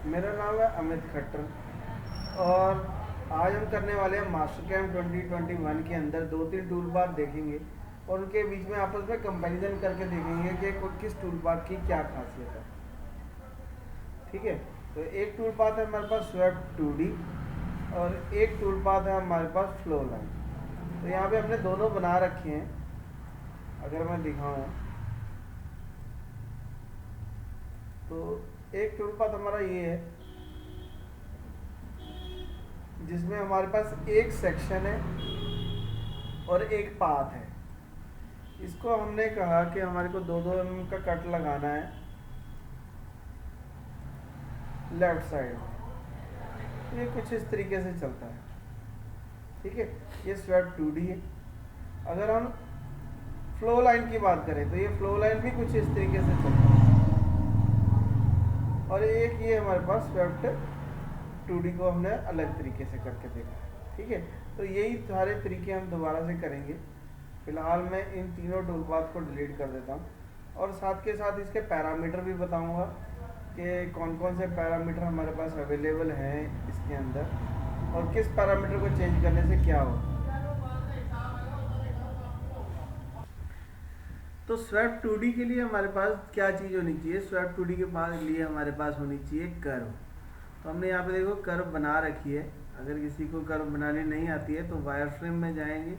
मेरा नाम है अमित खट्टर और आज हम करने वाले हैं मास्टर कैम 2021 के अंदर 2-3 टूल बार देखेंगे और उनके बीच में आपस में कंपैरिजन करके देखेंगे कि किस टूल बार की क्या खासियत है। ठीक है, तो एक टूल पाथ है हमारे पास स्वेप्ट 2D और एक टूल पाथ है हमारे पास फ्लो लाइन। तो यहाँ पे हमने दोनों बना रखे हैं। अगर मैं दिखाऊँ तो एक टूल पाथ हमारा ये है जिसमें हमारे पास एक सेक्शन है और एक पाथ है। इसको हमने कहा कि हमारे को 2-2 mm का कट लगाना है लेफ्ट साइड में। ये कुछ इस तरीके से चलता है। ठीक है, ये स्वेप्ट 2D है। अगर हम फ्लो लाइन की बात करें तो ये फ्लो लाइन भी कुछ इस तरीके से चलता है। और एक ये हमारे पास स्वेप्ट 2D को हमने अलग तरीके से करके देखा है। ठीक है, तो यही सारे तरीके हम दोबारा से करेंगे। फिलहाल मैं इन तीनों टूल पाथ को डिलीट कर देता हूँ और साथ के साथ इसके पैरामीटर भी बताऊँगा कि कौन कौन से पैरामीटर हमारे पास अवेलेबल हैं इसके अंदर और किस पैरामीटर को चेंज करने से क्या हो। तो स्वेप्ट 2D के लिए हमारे पास क्या चीज़ होनी चाहिए? स्वेप्ट 2D के लिए हमारे पास होनी चाहिए कर्व। तो हमने यहाँ पे देखो कर्व बना रखी है। अगर किसी को कर्व बनानी नहीं आती है तो वायर फ्रेम में जाएंगे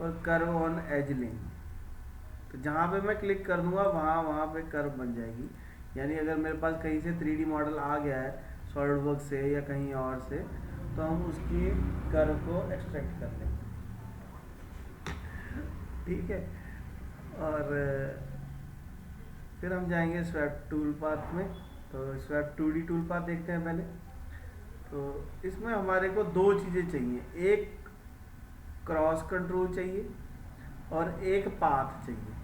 और कर्व ऑन एज लेंगे। तो जहाँ पे मैं क्लिक कर दूंगा वहाँ पे कर्व बन जाएगी। यानी अगर मेरे पास कहीं से 3D मॉडल आ गया है सॉलिडवर्क से या कहीं और से, तो हम उसकी कर्व को एक्सट्रैक्ट कर लेंगे। ठीक है, और फिर हम जाएंगे स्वेप्ट टूल पाथ में। तो स्वेप्ट 2D टूल पाथ देखते हैं पहले। तो इसमें हमारे को दो चीज़ें चाहिए, एक क्रॉस कंट्रोल चाहिए और एक पाथ चाहिए।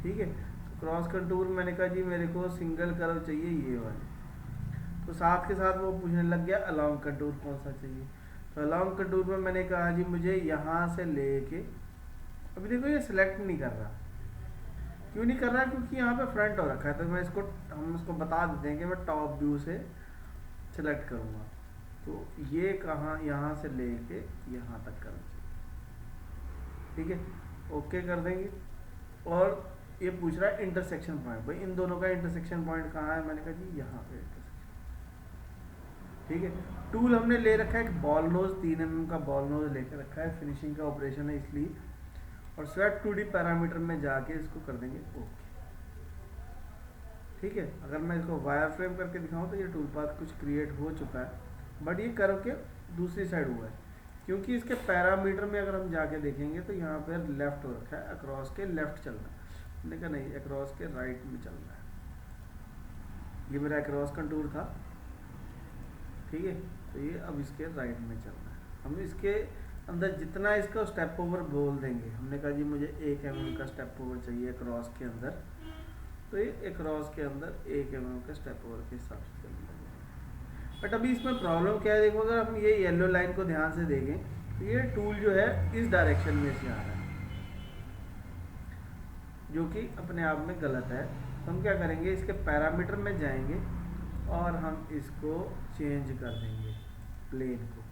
ठीक है, तो क्रॉस कंट्रोल मैंने कहा जी मेरे को सिंगल कर्व चाहिए ये वाले। तो साथ के साथ वो पूछने लग गया अलॉन्ग कंटूर कौन सा चाहिए। तो अलॉन्ग कंटूर में मैंने कहा जी मुझे यहाँ से लेके, अभी देखो ये सिलेक्ट नहीं कर रहा। क्यों नहीं कर रहा? क्योंकि यहाँ पे फ्रंट हो रखा है। तो मैं हम इसको बता देते हैं कि मैं टॉप व्यू से सिलेक्ट करूँगा। तो ये कहाँ, यहाँ से लेके यहाँ तक करना चाहिए। ठीक है, ओके कर देंगे। और ये पूछ रहा है इंटरसेक्शन पॉइंट, भाई इन दोनों का इंटरसेक्शन पॉइंट कहाँ है? मैंने कहा जी यहाँ पे इंटरसेक्शन। ठीक है, टूल हमने ले रखा है एक बॉल नोज, 3 mm का बॉल नोज लेकर रखा है, फिनिशिंग का ऑपरेशन है इसलिए। और स्वेप्ट 2D पैरामीटर में जाके इसको कर देंगे ओके। ठीक है, अगर मैं इसको वायर फ्रेम करके दिखाऊं तो ये टूल पाथ कुछ क्रिएट हो चुका है, बट ये कर्व के दूसरी साइड हुआ है क्योंकि इसके पैरामीटर में अगर हम जाके देखेंगे तो यहाँ पर लेफ्ट हो रखा है, अक्रॉस के लेफ्ट चल रहा है। मैंने कहा नहीं, अक्रॉस के राइट में चल रहा है। ये मेरा अक्रॉस कंटूर था। ठीक है, तो ये अब इसके राइट में चल रहा है। हम इसके अंदर जितना इसका स्टेप ओवर बोल देंगे, हमने कहा जी मुझे 1 mm का स्टेप ओवर चाहिए क्रॉस के अंदर, तो ये क्रॉस के अंदर 1 mm का स्टेप ओवर के हिसाब से चलने लगेगा। बट अभी इसमें प्रॉब्लम क्या है? देखो, अगर हम ये येलो लाइन को ध्यान से देखें तो ये टूल जो है इस डायरेक्शन में से आ रहा है, जो कि अपने आप में गलत है। तो हम क्या करेंगे, इसके पैरामीटर में जाएंगे और हम इसको चेंज कर देंगे प्लेन को।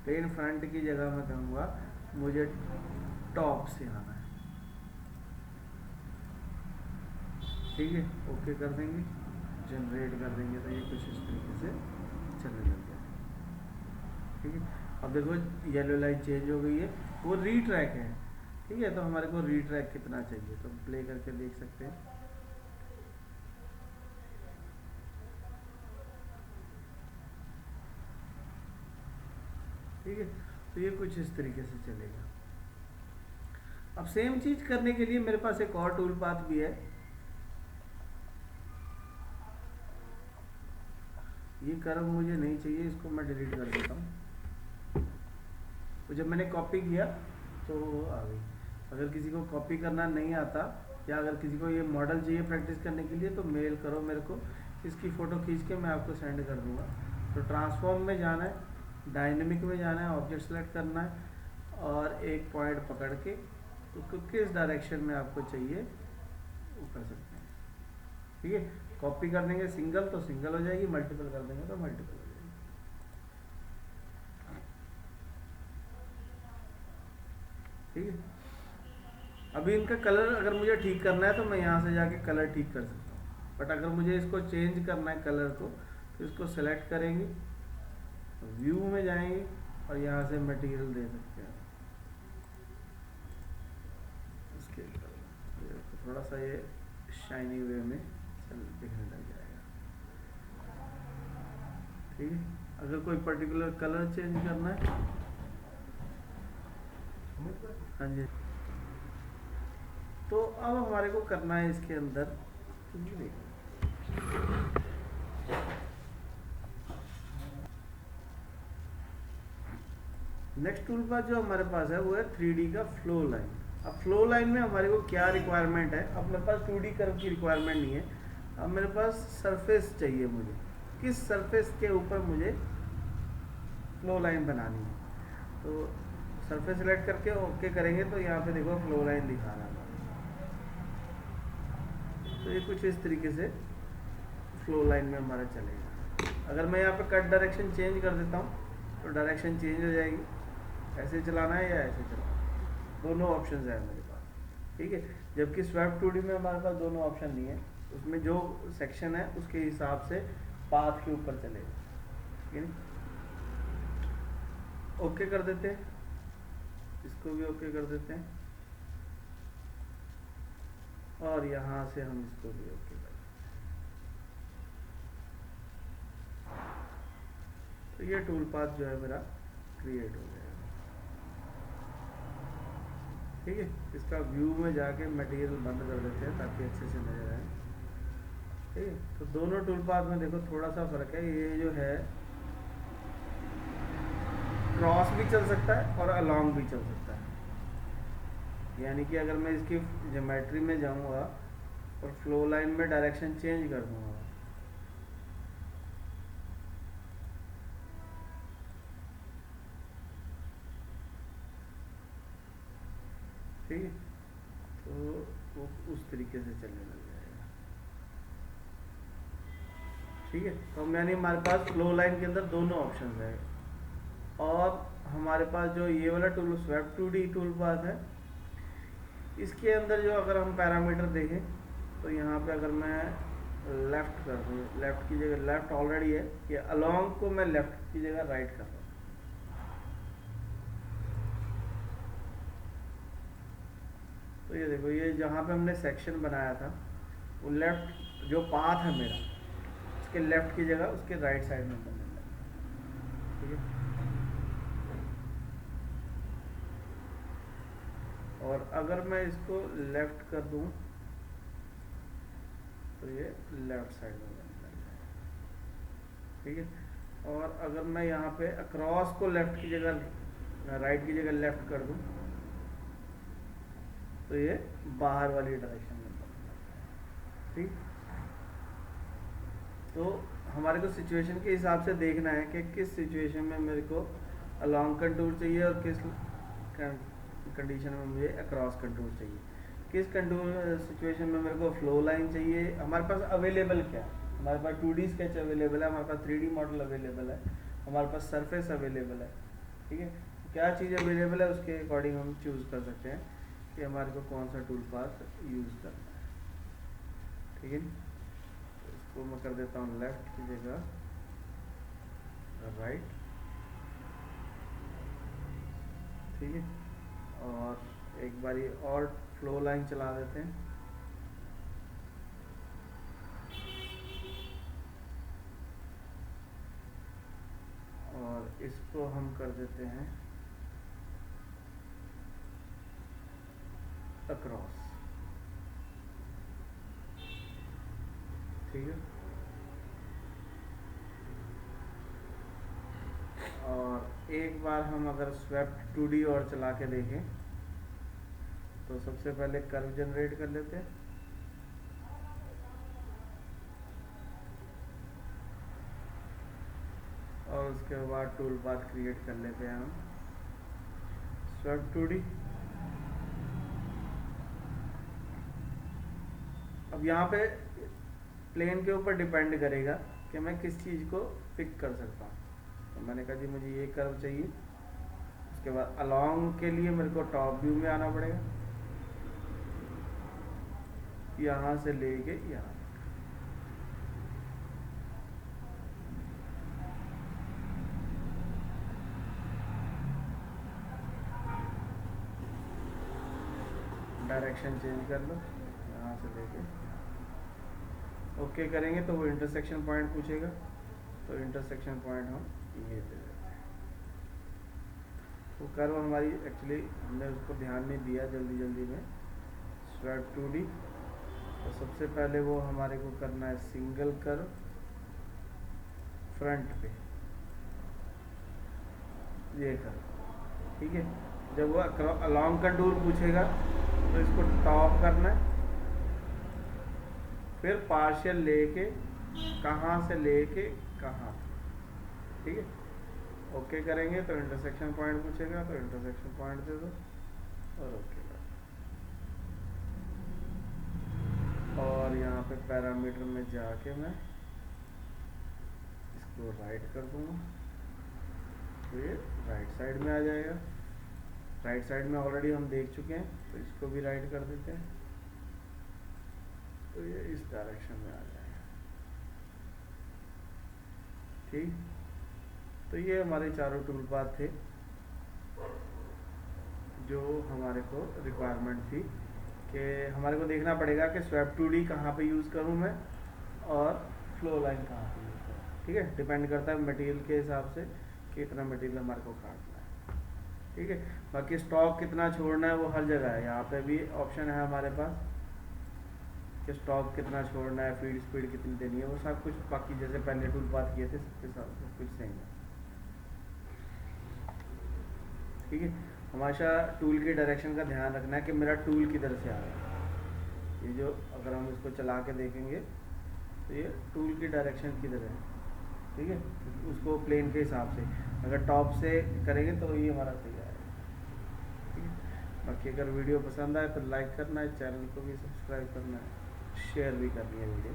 प्लेन फ्रंट की जगह मैं कहूँगा मुझे टॉप से आना है। ठीक है, ओके कर देंगे, जनरेट कर देंगे तो ये कुछ इस तरीके से चलने लग गया। ठीक है, अब देखो येलो लाइन चेंज हो गई है, वो रीट्रैक है। ठीक है, तो हमारे को रीट्रैक कितना चाहिए तो प्ले करके देख सकते हैं। ठीक है, तो ये कुछ इस तरीके से चलेगा। अब सेम चीज करने के लिए मेरे पास एक और टूल पाथ भी है। ये कर्व मुझे नहीं चाहिए, इसको मैं डिलीट कर देता हूँ। तो जब मैंने कॉपी किया तो आ गई। अगर किसी को कॉपी करना नहीं आता या अगर किसी को ये मॉडल चाहिए प्रैक्टिस करने के लिए तो मेल करो मेरे को, इसकी फ़ोटो खींच के मैं आपको सेंड कर दूँगा। तो ट्रांसफॉर्म में जाना है, डायनेमिक में जाना है, ऑब्जेक्ट सेलेक्ट करना है और एक पॉइंट पकड़ के उसको किस डायरेक्शन में आपको चाहिए वो कर सकते हैं। ठीक है, कॉपी कर देंगे सिंगल तो सिंगल हो जाएगी, मल्टीपल कर देंगे तो मल्टीपल हो जाएगी। ठीक है। अभी इनका कलर अगर मुझे ठीक करना है तो मैं यहाँ से जाके कलर ठीक कर सकता हूँ, बट अगर मुझे इसको चेंज करना है कलर को तो इसको सेलेक्ट करेंगे, व्यू में जाएंगे और यहाँ से मटेरियल दे सकते हैं इसके थोड़ा सा ये शाइनी वे में दिखने लग जाएगा। ठीक है। अगर कोई पर्टिकुलर कलर चेंज करना है, हाँ जी, तो अब हमारे को करना है इसके अंदर नेक्स्ट टूल पाथ जो हमारे पास है वो है 3D का फ्लो लाइन। अब फ्लो लाइन में हमारे को क्या रिक्वायरमेंट है, अब मेरे पास 2D कर्व की रिक्वायरमेंट नहीं है, अब मेरे पास सरफेस चाहिए। मुझे किस सरफेस के ऊपर मुझे फ्लो लाइन बनानी है, तो सरफेस सेलेक्ट करके ओके करेंगे तो यहाँ पे देखो फ्लो लाइन दिखा रहा है। तो ये कुछ इस तरीके से फ्लो लाइन में हमारा चलेगा। अगर मैं यहाँ पे कट डायरेक्शन चेंज कर देता हूँ तो डायरेक्शन चेंज हो जाएगी, ऐसे चलाना है या ऐसे चलाना है, दोनों ऑप्शन है मेरे पास। ठीक है। जबकि स्वेप्ट 2D में हमारे पास दोनों ऑप्शन नहीं है, उसमें जो सेक्शन है उसके हिसाब से पाथ के ऊपर चलेगा। ठीक है। ओके कर देते हैं, इसको भी ओके कर देते हैं और यहाँ से हम इसको भी ओके कर देते हैं। तो ये टूल पाथ जो है मेरा क्रिएट हो जाएगा। ठीक है। इसका व्यू में जाके मटेरियल बंद कर देते हैं ताकि अच्छे से नजर आए। ठीक है। तो दोनों टूल पाथ में देखो थोड़ा सा फर्क है, ये जो है क्रॉस भी चल सकता है और अलोंग भी चल सकता है। यानी कि अगर मैं इसकी ज्योमेट्री में जाऊंगा और फ्लो लाइन में डायरेक्शन चेंज कर दूंगा, ठीक है, तो वो उस तरीके से चलने लग जाएगा। ठीक है। तो यानी हमारे पास फ्लो लाइन के अंदर दोनों ऑप्शन है। और हमारे पास जो ये वाला tool swept 2D tool path है, इसके अंदर जो अगर हम पैरामीटर देखें तो यहाँ पे अगर मैं लेफ्ट कर दूँ, लेफ्ट की जगह लेफ्ट ऑलरेडी है, ये अलोंग को मैं लेफ्ट की जगह राइट कर रहा हूँ। तो ये देखो, ये जहाँ पे हमने सेक्शन बनाया था वो लेफ्ट जो पाथ है मेरा, उसके लेफ्ट की जगह उसके राइट साइड में बनने लगा। ठीक है। और अगर मैं इसको लेफ्ट कर दूं तो ये लेफ्ट साइड में बनने लग जाएगा। ठीक है। और अगर मैं यहाँ पे अक्रॉस को लेफ्ट की जगह राइट की जगह लेफ्ट कर दूं तो ये बाहर वाली डायरेक्शन में बनने लग जाएगा। ठीक। तो हमारे को सिचुएशन के हिसाब से देखना है कि किस सिचुएशन में मेरे को अलोंग कंटूर चाहिए और किस कंडीशन में मुझे अक्रॉस कंटूर चाहिए, किस कंटूर सिचुएशन में मेरे को फ्लो लाइन चाहिए। हमारे पास अवेलेबल क्या है, हमारे पास 2D स्केच अवेलेबल है, हमारे पास 3D मॉडल अवेलेबल है, हमारे पास सरफेस अवेलेबल है। ठीक है। क्या चीज़ अवेलेबल है उसके अकॉर्डिंग हम चूज़ कर सकते हैं कि हमारे को कौन सा टूल पाथ यूज़ करना है। ठीक है। तो इसको मैं कर देता हूँ लेफ्ट की जगह राइट। ठीक है। और एक बारी और फ्लो लाइन चला देते हैं। और इसको हम कर देते हैं अक्रॉस। ठीक है। और एक बार हम अगर स्वेप्ट 2D और चला के देखें तो सबसे पहले कर्व जनरेट कर लेते हैं। और उसके बाद टूल पाथ क्रिएट कर लेते हैं हम स्वेप्ट 2D। अब यहाँ पे प्लेन के ऊपर डिपेंड करेगा कि मैं किस चीज़ को पिक कर सकता हूँ। तो मैंने कहा जी मुझे ये कर्व चाहिए। उसके बाद अलोंग के लिए मेरे को टॉप व्यू में आना पड़ेगा, यहाँ से लेके यहाँ। डायरेक्शन चेंज कर लो, यहाँ से लेके ओके करेंगे तो वो इंटरसेक्शन पॉइंट पूछेगा। तो इंटरसेक्शन पॉइंट हम ये दे देते हैं। वो कर्व हमारी एक्चुअली हमने उसको ध्यान नहीं दिया जल्दी में। स्वैप 2D, तो सबसे पहले वो हमारे को करना है सिंगल कर्व फ्रंट पे, ये कर्व, ठीक है। जब वो अलोंग कंटूर पूछेगा तो इसको टॉप करना है, फिर पार्शियल लेके कहाँ से लेके कहाँ, ठीक है। ओके करेंगे तो इंटरसेक्शन पॉइंट पूछेगा, तो इंटरसेक्शन पॉइंट दे दो और ओके कर दो। और यहाँ पे पैरामीटर में जाके मैं इसको राइट कर दूंगा, तो ये राइट साइड में आ जाएगा। राइट साइड में ऑलरेडी हम देख चुके हैं, तो इसको भी राइट कर देते हैं, तो ये इस डायरेक्शन में आ जाएगा, ठीक। तो ये हमारे चारों टूल पाथ थे जो हमारे को रिक्वायरमेंट थी कि हमारे को देखना पड़ेगा कि स्वैप 2D कहाँ पे यूज़ करूँ मैं और फ्लो लाइन कहाँ पे यूज़ करूँ, ठीक है। डिपेंड करता है मटेरियल के हिसाब से कि इतना मटेरियल हमारे को काटना है, ठीक है। बाकी स्टॉक कितना छोड़ना है वो हर जगह है, यहाँ पे भी ऑप्शन है हमारे पास कि स्टॉक कितना छोड़ना है, फीड स्पीड कितनी देनी है, वो सब कुछ बाकी जैसे पहले टूल पाथ किए थे सबके साथ सब कुछ सेम है, ठीक है। हमेशा टूल के डायरेक्शन का ध्यान रखना है कि मेरा टूल किधर से आ रहा है। ये जो अगर हम इसको चला के देखेंगे तो ये टूल की डायरेक्शन किधर है, ठीक है। उसको प्लेन के हिसाब से अगर टॉप से करेंगे तो ये हमारा सही आएगा, ठीक है। बाकी अगर वीडियो पसंद आए तो लाइक करना है, चैनल को भी सब्सक्राइब करना है, शेयर भी करनी है वीडियो।